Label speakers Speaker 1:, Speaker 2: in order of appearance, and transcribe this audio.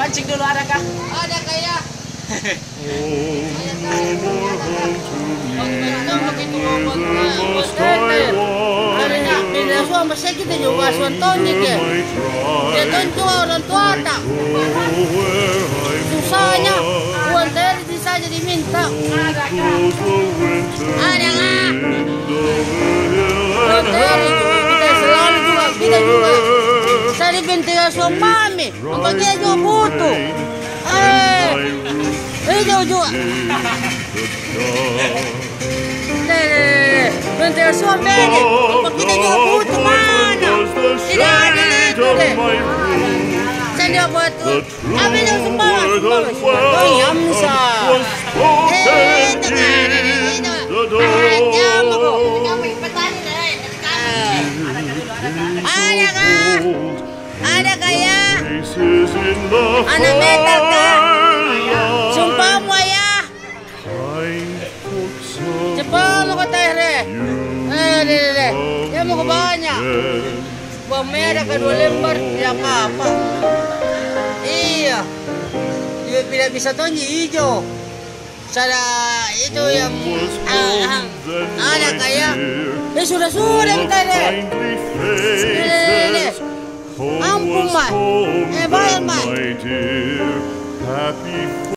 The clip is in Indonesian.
Speaker 1: Mancing dulu ada kah?
Speaker 2: Ada kayak. Masih kita juga sontonik ya. Dia tonton orang tua tak. Susahnya uang dari saja diminta. Ada nggak? Kita selalu juga saya dibintikan sama mami. Apa dia juga butuh? Jauh juga. Bentar suami ini, apa kita juga butuh mana? Tidak ada itu deh. Saya dia buat tuh. Ambil yang semua. Oh yamsa. Ada kah? Ada kayak? Anak metal kah? Sumpahmu ya. Cepat mau kata re. Dia mau ke banyak. Bawang merah ke 2 lembar tidak apa-apa. Iya. Dia tidak bisa tonji hijau. Salah itu yang ada kayak. Sudah kita deh. Ampun mah. Bayar mah.